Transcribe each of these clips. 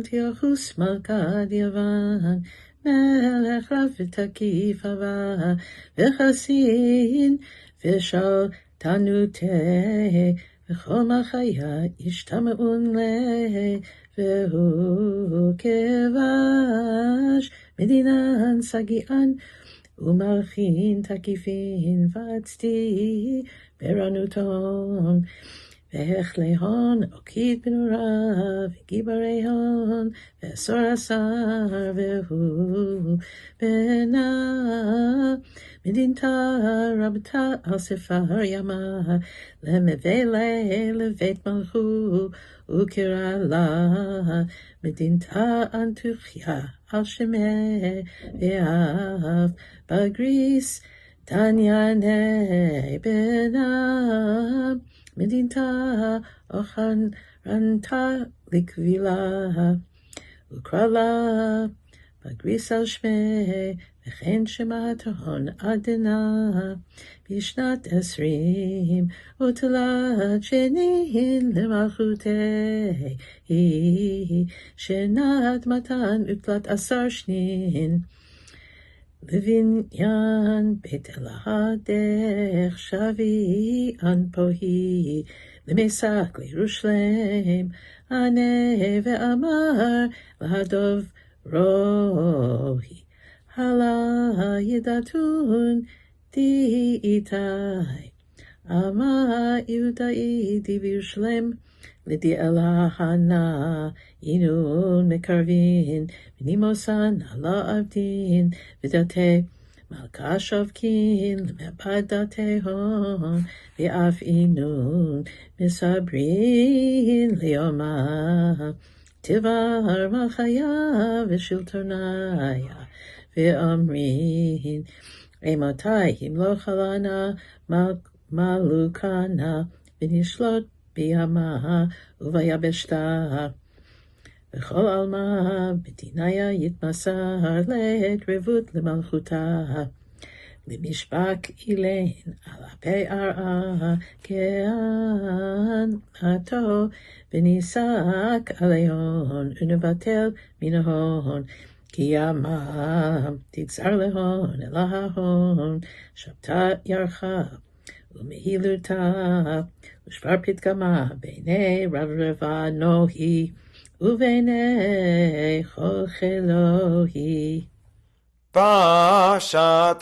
אנטיוכוס מלכת יוון, מלך רב ותקיף אהבה, וחסין ושלטנותה, וכל מלכיה השתמעון לה, והוא כבש מדינן שגיאן, ומלכין תקיפין ועצתי ברנותון, והחלי הון עוקית בנורה, וגיברי הון ועשור עשר, והוא בנה מדינתה רבתה על ספר ימה, למבלה לבית מלכו, וקרא לה מדינתה אנטוכיה על שמה, ואף בגריס דנייני בנה, מדינתה אוכנתה לקבילה, וקרא לה בגריס על שמה, וכן שמת הון עדנה, בשנת 20 ותלת שנין למלכותה, היא שנת מתן ותלת 10 שנין, לבניין בית אלהדך שבי אנפוהי, למסק לירושלים, ענה ואמר להדוב רואי, הלה ידעתון די איתי, אמר יהודאי די בירושלים, לדי אלהנה ינון מקרבין, ונימוסן עלה עבדין, ודתי מלכה שבקין, למבד דתי הון, ואף ינון מסברין ליומה, תבר מלכיה ושלטוניה, ואומרין, אימותי ימלוך עלנה מלוכנה, ונשלוט בימה וביבשתה, וכל עלמה בדיניה יתמסר לעת רבות למלכותה, למשפק אילן על אפי ארעה כהנתו, וניסק עליהון ונבטל מן ההון, כי ימם תגזר להון אל ההון, שבתה ירחה ומהילותה, ושבר פתגמה בעיני רב רבנוהי, ובעיני כל חילוהי. פשטה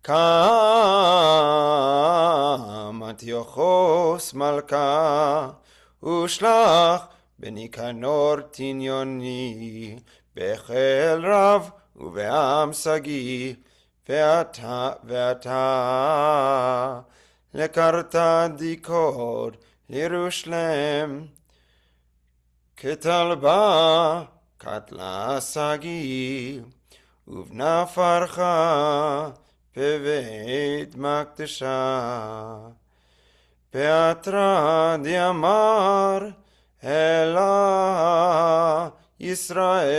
קם אנטיוכוס מלכה, ושלח בניקנור תניוני, בחיל רב ובעם שגיא, ואתה לקרתה דיקור לירושלם, כתלבה קטלה שגיא, ובנה פרחה בבית מקדשה, פאתרא דיאמר אלה ישראל,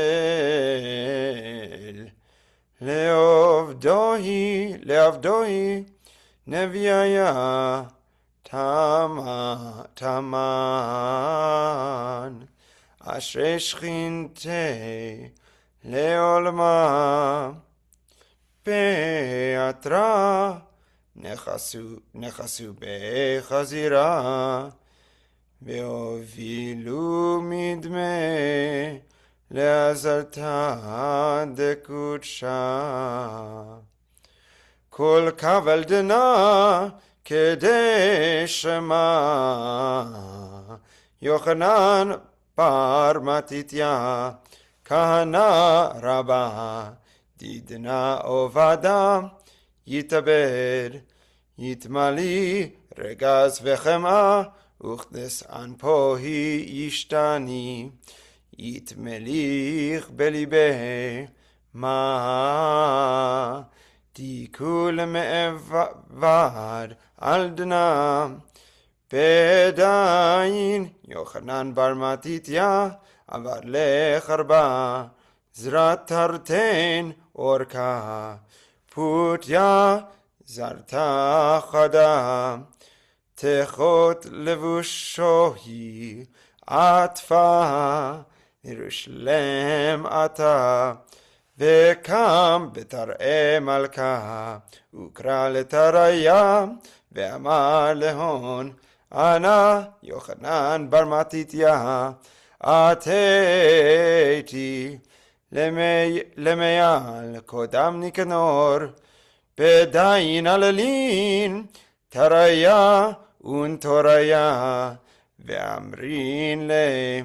לעבדוהי נביאיה תמן, אשרי שכינתי לעולמה, פאתרא נכסו בחזירה, והובילו מדמה לעזרתה דקודשה, כל קבל דנה כדי שמה, יוחנן בר מתתיה כהנא רבה, דידנה עובדה יתאבד, יתמלי רגז וחמאה, וכדס אנפוהי ישתני, יתמליך בליבי מה, תיקול מעבד על דנה, בדין יוחנן בר מתתיה עבר לחרבה, זרת תרתן אורכה, פוטיה זרתה חדה, תחות לבושו היא עטפה, ירושלם אתה, וקם בתרעי מלכה, וקרא לתריה, ואמר להון, אנא יוחנן בר מתתיה, עתיתי למעל קודם ניקנור, בדין הללין, תריה ונתוריה, ואמרין לי,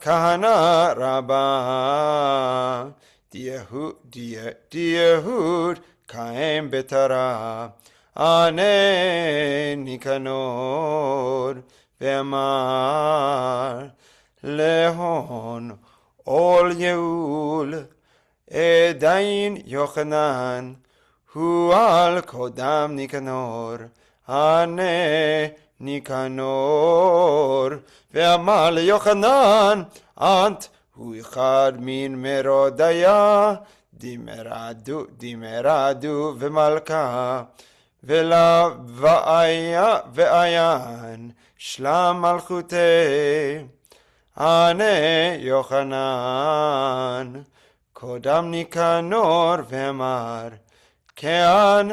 כהנה רבה, דיהוד קיים בתרה, ענה ניקנור, ואמר להון עול יעול, עדיין יוחנן, הוא על קודם ניקנור, ענה ניקנור, ואמר ליוחנן, אנט הוא אחד מן מרודיה, דימרדו ומלכה, ועיין שלם מלכותי, ענה יוחנן, קודם ניקנור ואמר, כן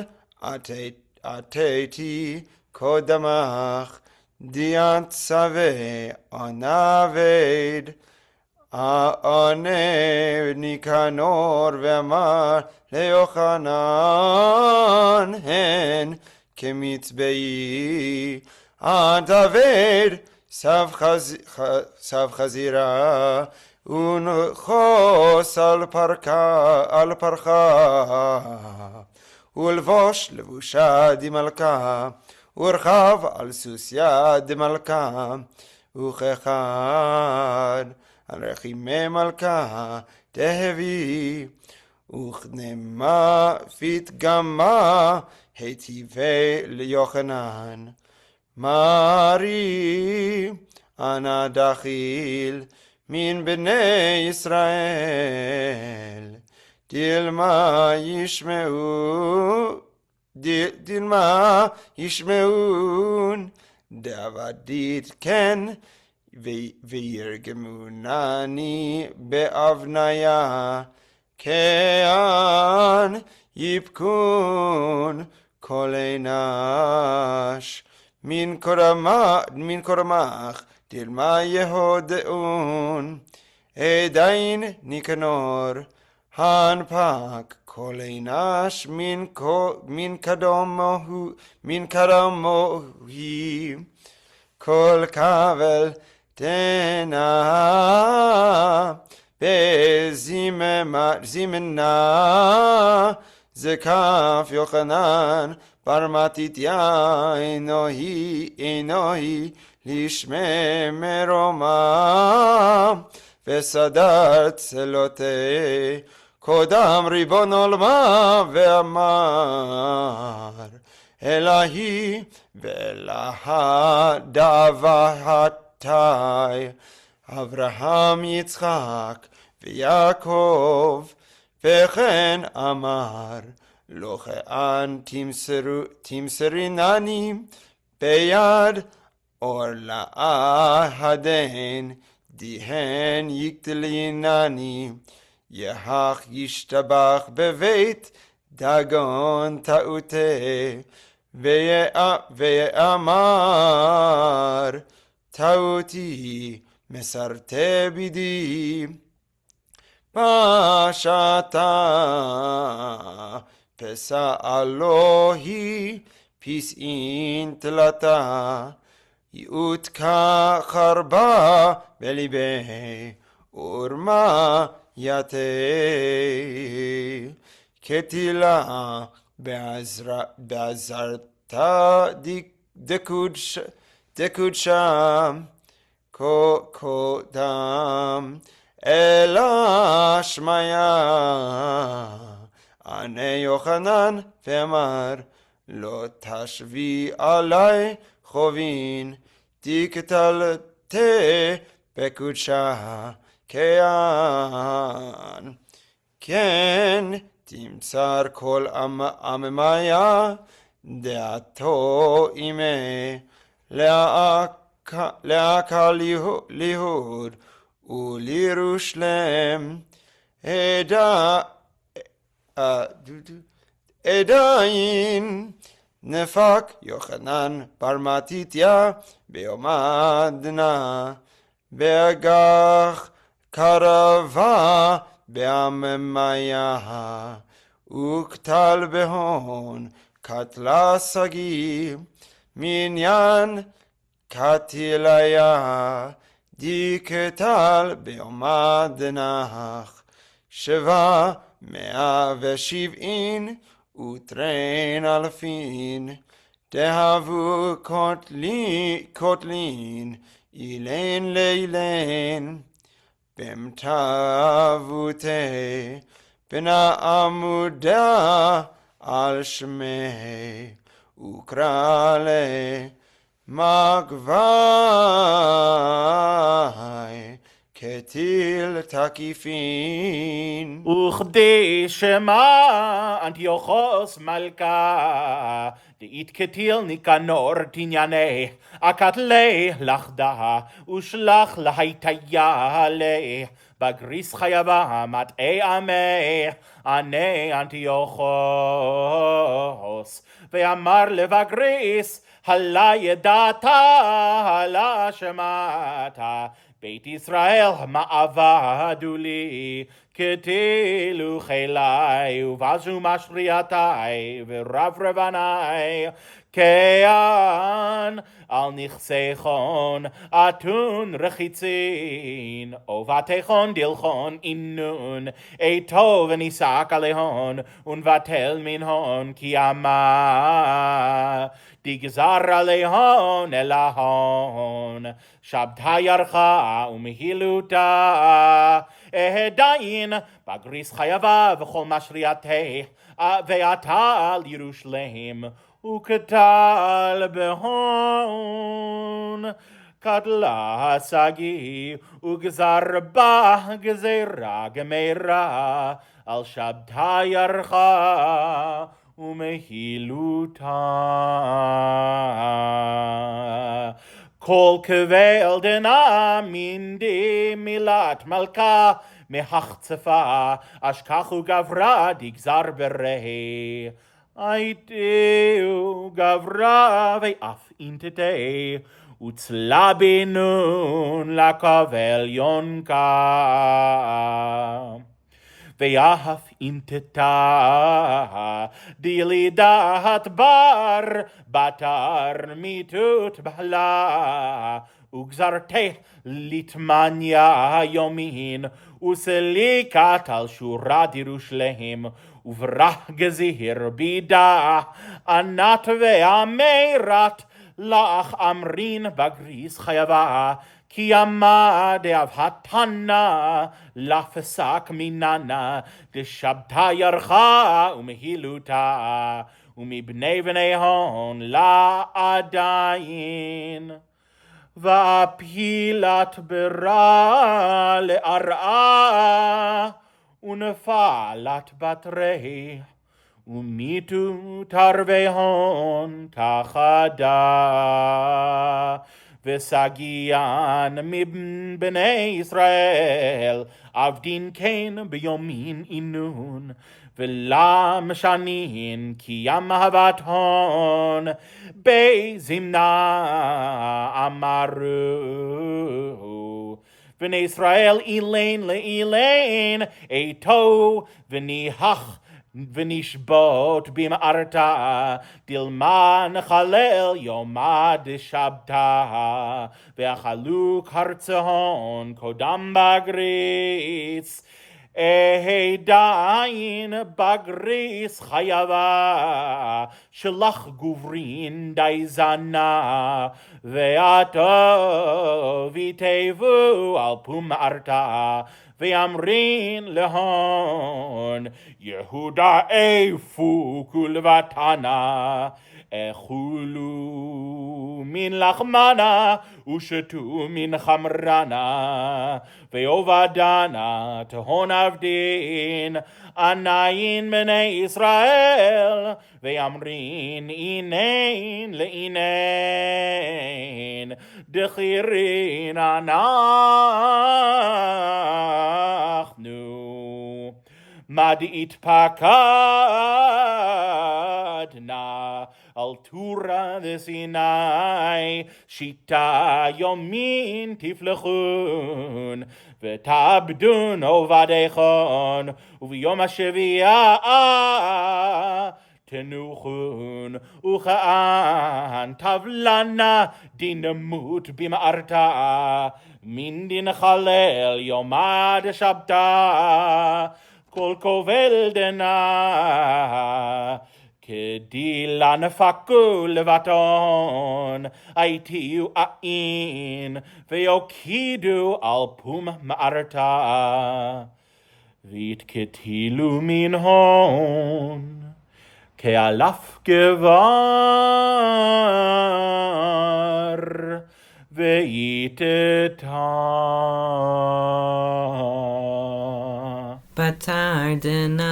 עתיתי קודמך, דיין צווה ענבד, ענה ניקנור ואמר ליוחנן, הן כמצבעי, ענבד סב חזירה, ונחוס על פרחה, ולבוש לבושה דמלכה, ורחב על סוסיה דמלכה, וכחד על רחימי מלכה תהבי, וכנמה פתגמה היטיבי ליוחנן. מרי אנא דחיל מן בני ישראל, דילמה ישמעון, דעבדית כן, וירגמונני באבניה, כאן יבכון כל אנש, מן קורמך דילמה יהודאון, עדיין ניקנור, הנפק כל אנש מן קדמוהי, כל כבל תנה בזימנה, זקף יוחנן בר מתתיה, אינוהי לשמי מרומה, וסדר צלותי קודם ריבון עולמה, ואמר אלהי ואלהה דאבהתי, אברהם יצחק ויעקב, וכן אמר לא כאן תמסרינני ביד עורלה הדין, דיהן יקטלינני, יהך ישתבח בבית דגון טעותי, ויאמר טעותי מסרתי בידי, פשטה פסע אלוהי פסעין תלתה, יעותקה חרבה בליבי ורמה יתה, כתילה בעזרתה דקודשה, קודם אלא שמיה, ענה יוחנן ואמר לא תשווי עלי חובין, תקטלתי בקודשה כאן, כן תמצר כל עממיה דעתו עמי, להקה ליהוד ולירושלם עדיין נפק יוחנן בר מתתיה ביום הדנה באגח קרבה בעממיה וקטל בהון קטלה סגי מניין קטיליה דיקטל ביום הדנך 770 ותרין אלפין דהבו קוטלין אילן לילן במתבותי בנה עמודה על שמי וקרא למגבי כתיל תקיפין וכדי שמה אנטיוכוס מלכה דאית כתיל ניקנור תנייני אקטלי לחדה ושלח להיטיילה בגריס חייבה מטעי עמי עני אנטיוכוס ואמר לבגריס הלה ידעת הלה שמעת בית ישראל מה עבדו לי כתילו חילי ובזו משריעתי ורברבני כען על נכסי חון אתון רחיצין ובתיכון דלכון אינון איתו וניסק עליהון ונבטל מנהון כי אמה דגזר עליהון אל ההון שבתה ירחה ומהילותה עדיין בגריס חייבה וכל משריעתי ועתה על ירושלים וכתל בהון קטלה סגי וגזר בה גזירה גמרה על שבתה ירחה ומהילותה כל קבל דנה מינדי מילת מלכה מהחצפה אשכחו גברה דגזר ברהי הייתו גברה ואף אינתתי וצלה בינון לקבל יונקה ואף אינתתה דלידת בר בתר מיתות בהלה וגזרתי לתמניה יומין וסליקת על שורת ירושלים וברח גזיר בידה ענת ואמירת לך אמרין בגריס חייבה כי עמד אבהתנה לפסק מננה דשבתה ירחה ומהילותה ומבני בני הון לעדיין ואפילת ברע לארעה ונפלת בתרי ומיתו תרבי הון תחדה וסגיין מבני ישראל עבדין כן ביומין אינון ולמשנין כי ימהבת הון בזמנה אמרו בני ישראל אילן לאילן איתו וניחך ונשבות במערתה דלמה נחלל יומא דשבתה ואכלו קרצהון קודם בגריס עדיין בגריס חייבה שלח גוברין די זנה ועתו ויתבו על פום מערתה ואמרין להון יהודה איפה כולבתנה אכולו מן לחמנה ושתו מן חמרנה ועובדנה תהון עבדין ענין בני ישראל ואמרין אינן לאינן דחירין אנחנו. מדעית פקדנה על תורה דסיני, שיטה יומין תפלחון, ותעבדון עובדיכון, וביום השביעה תנוחון, וכאן תבלנה דין מות במערתה, מן דין חלל יומא דשבתא, כל כובל דנה, כדילה נפקו לבטון, הייתיו אין, ויוקידו על פום מערתה, ויתקטילו מן הון, כאלף גבר, ויתתה. בתרדנה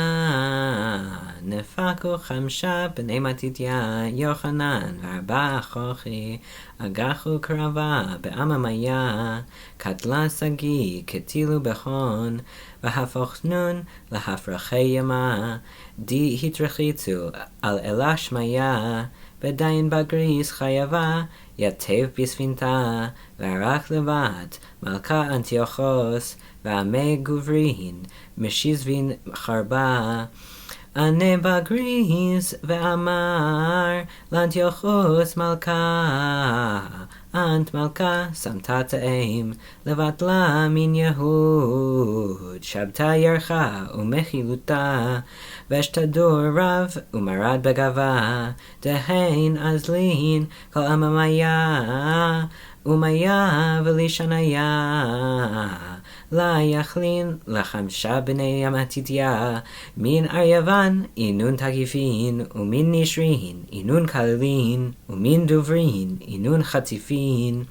נפקו 5 בני מתתיה, יוחנן ו4 אחוכי, אגחו קרבה באממיה, קטלה שגיא, קטילו בחון, והפוכנון להפרחי ימה, די התרחיצו על אלה שמיה, בדין בגריס חייבה, יתב בספינתה, וערך לבת, מלכה אנטיוכוס, ועמי גוברין, משיזבין חרבה, ענה בגריס ואמר לאנטיוכוס מלכה, אנט מלכה שמתה תאם, לבטלה מן יהוד, שבתה ירחה ומחילותה, ושתדור רב ומרד בגבה, דהן אזלין כל אממיה, ומיה ולישניה, לה יכלין ל5 בני מתתיה, מן אריבן אינון תקיפין, ומן נשרין אינון כללין, ומן דוברין אינון חציפין,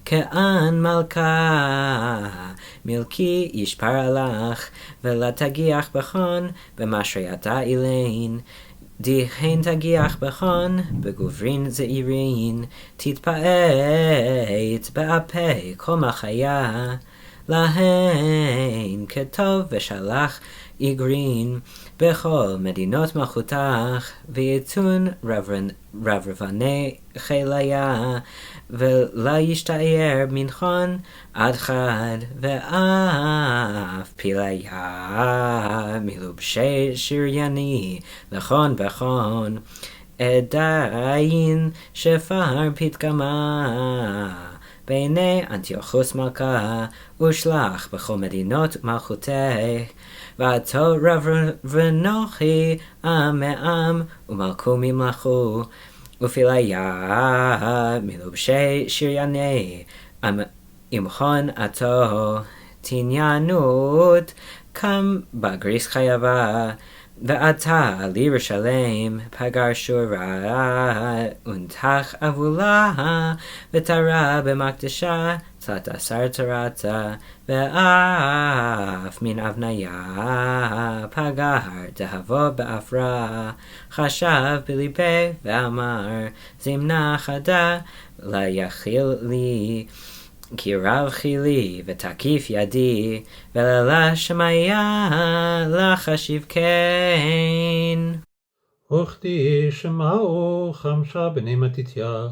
כאן מלכה, מלכי ישפר עלך, ולתגיח בחון במשרייתה אילין, דיהן תגיח בחון בגוברין זעירין, תתפעט באפה כל מחיה, להן כתוב ושלח איגרין בכל מדינות מלכותך, ויצון רברבני חיליה, ולה ישתער מנחון עד חד, ואף פיליה מלובשי שרייני לכון בכון, עדיין שפר פתגמה בעיני אנטיוכוס מלכה, ושלח בכל מדינות מלכותך, ועתו רברבנוכי עם מעם, ומלכו ממלכו, ופיליה מלובשי שרייני עמכון עתו, תעניינות קם בגריס חייבה, ועתה לירושלים פגר שורה, ונתח אבולה, ותרה במקדשה, 13 תרתה, ואף מן אבניה פגר דהבו באפרה, חשב בליבי ואמר, זמנה חדה לה יכיל לי, כי רב חילי ותקיף ידי, וללה שמיה לחשיב כן. וכדי שמעו 5 בני מתתיה,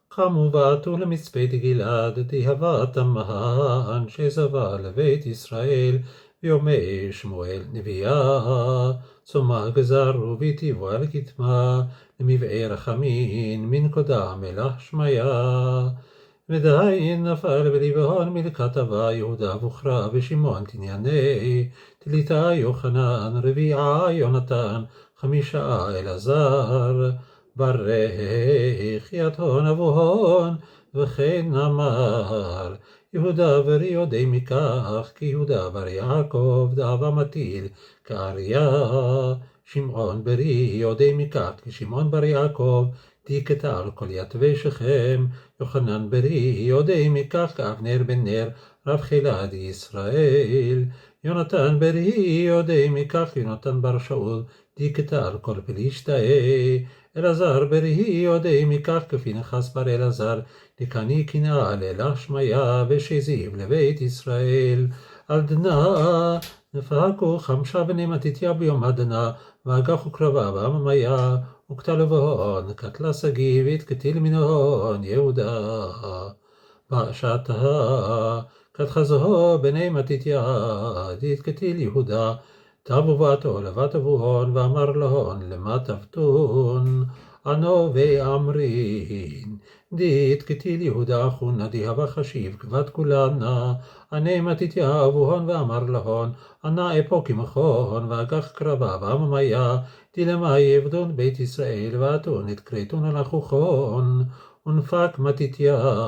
קמו ועטו למצפה גלעד, דהבה תמן שזבה לבית ישראל, ביומי שמואל נביאה, צומח גזרו והטיבו על כתמה, למבעי רחמין מן קודם מלך שמיה. ודאין נפל בליבהון מלכתבה, יהודה בוכרה ושמעון תנייני, תליתה יוחנן, רביעה יונתן, 5 אלעזר, ברך יתהון אבוהון, וכן אמר, יהודה ברי יודעי מכך, כי יהודה בר יעקב דאבה מטיל כאריה, שמעון ברי יודעי מכך, כי שמעון בר יעקב דיכתה על כל יתבי שכם, יוחנן ברי יודעי מכך, כאבנר בן נר רב חילד ישראל, יונתן ברי יודעי מכך, יונתן בר שאול דיקטר כל פלישתאי, אלעזר בריהי יודעי מכך כפנחס בר אלעזר, דקני קנאה לילה שמיה ושזיב לבית ישראל, על דנה נפקו חמשה בני מתתיה ביום הדנה, ואגחו קרבה בעממיה, וכתלו בהון, קטלה שגיא והתקטיל מנהון יהודה. בשעתה כתחזו בני מתתיה, דתקטיל יהודה, תבו בתו לבת אבוהון, ואמר להון למה תבתון, ענו ואמרין, דתקטיל יהודה אחונה דהבה חשיב כבת כולנה, ענה מתתיה אבוהון ואמר להון, ענה אפוקי מכון, ואגח קרבה בעממיה, דלמה יבדון בית ישראל, ואתון את קרטון על החוכון, ונפק מתתיה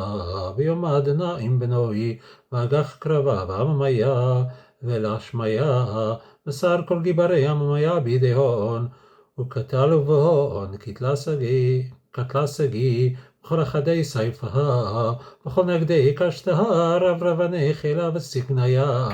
ביום הדנה עם בנוי, ואגח קרבה בעממיה, ולשמיה מסר כל גיברי עממיה בידיהון, וקטלו בהון קטלה שגיא, בכל אחדי סייפה, בכל נגדי קשתה, רב רבני חילה וסגניה,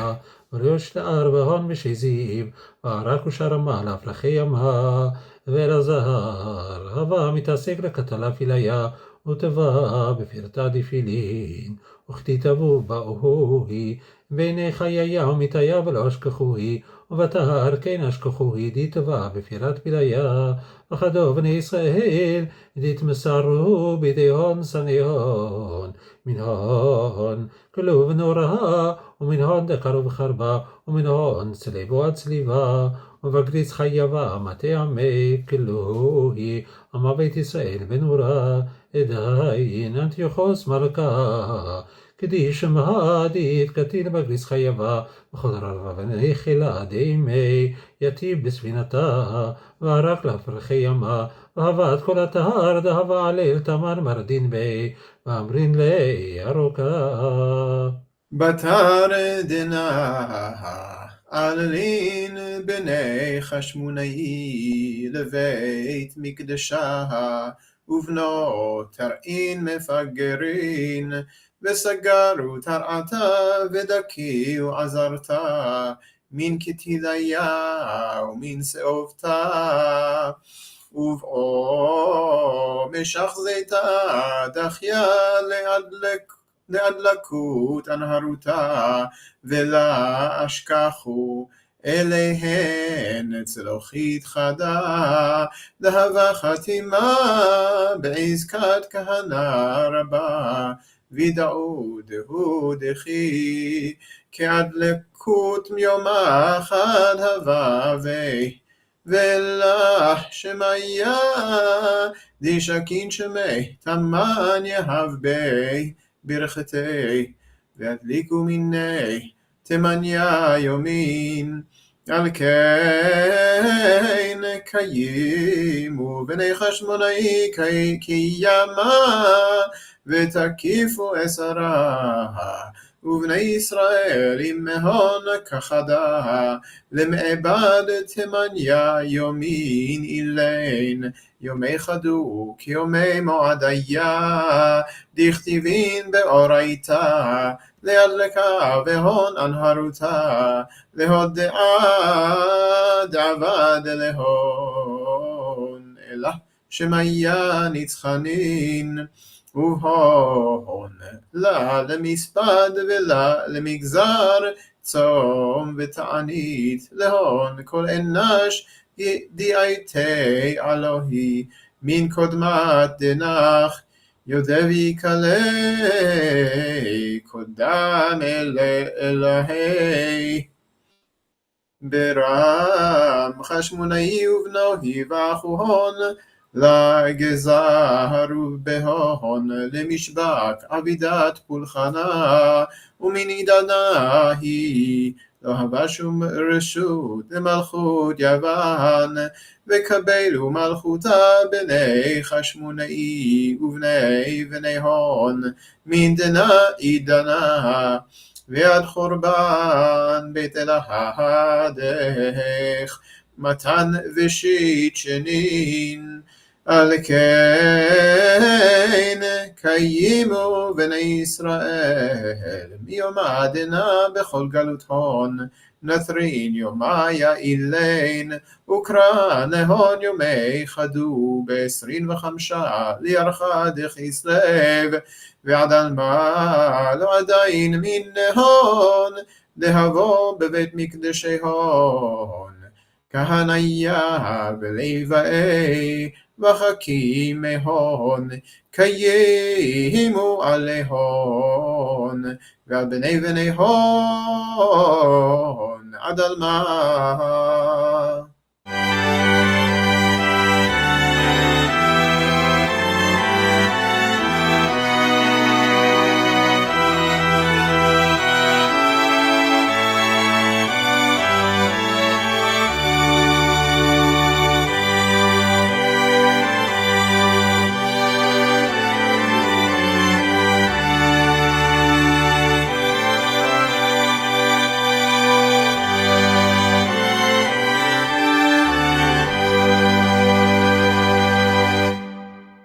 וריוש תאר בהון ושזיב, וערק ושרמה להפלחי ימה, ואלעזר הווה מתעסק לקטלה פיליה, וטבע בפרטה דפילין, וכתיתבו באוהי, בעיני חייה ומתיה ולא אשכחוהי, ובתהר כן אשכחוהי, דתבע בפירת פיליה, וחדו בני ישראל, דתמסרו בידי הון שניהון, מן הון כלוב נורא, ומן הון דקר ובחרבה, ומן הון צלבו עד צליבה, ובגריץ חייבה מטה עמי כלוהי, עמה בית ישראל בנורה, עדיין אנטיוכוס מלכה, קדיש שמה דתקטיל בגריס חייבה, וכל רבני חילה דימי, יטיב בספינתה, וערק להפרחי ימה, והבת כל הטהר דהבה עליל תמר מרדין בי, ואמרין לי ארוכה. בתר דנה עלין בני חשמונאי לבית מקדשה, ובנות תרעין מפגרין, וסגרו תרעתה ודקיו עזרתה, מן כתיליה ומן שאובתה, ובאו משך זיתה דחיה להדלקות אנהרותה, ולה אשכחו אליהן צלוחית חדה, דהבה חתימה בעזקת כהנה רבה, וידעו דהו דחי, כהדלקות מיום אחד הווה ולך שמיה, דשכין שמי תמן יהב בי ברכתי, והדליקו מיני תמניה יומין, על כן קיימו בני חשמונאי קיימה, ותקיפו עשרה, ובני ישראל עם מהון כחדה, למעבד תמניה יומין אילין, יומי חדו כיומי מועדיה, דכתיבין באורייתה, להדלקה והון אנהרותה, להודעה דעבד להון, אלא שמיה ניצחנין, ובהון לה למספד ולה למגזר, צום ותענית להון כל אנש דייתי אלוהי, מן קודמת דנך יודבי כלי קודם אלוהי. ברם חשמונאי ובנוהי ואחוהון, לגזרו בהון למשבק עבידת פולחנה, ומן עידנה היא לא הווה שום רשות למלכות יוון, וקבלו מלכותה בני חשמונאי ובני הון, מן דנה עידנה, ועד חורבן בית אלהדך מתן ושיט שנין, על כן קיימו בני ישראל מיום עדנה בכל גלות הון, נתרין יומא יעילין, וקרא נהון יומי חדו ב25 לירחה דכסלו, ועדן מה לא עדיין מן נהון, דהבו בבית מקדשי הון. כהניה ולוואי וחכימי הון, קיימו עלי הון, ועל בני הון עד על מה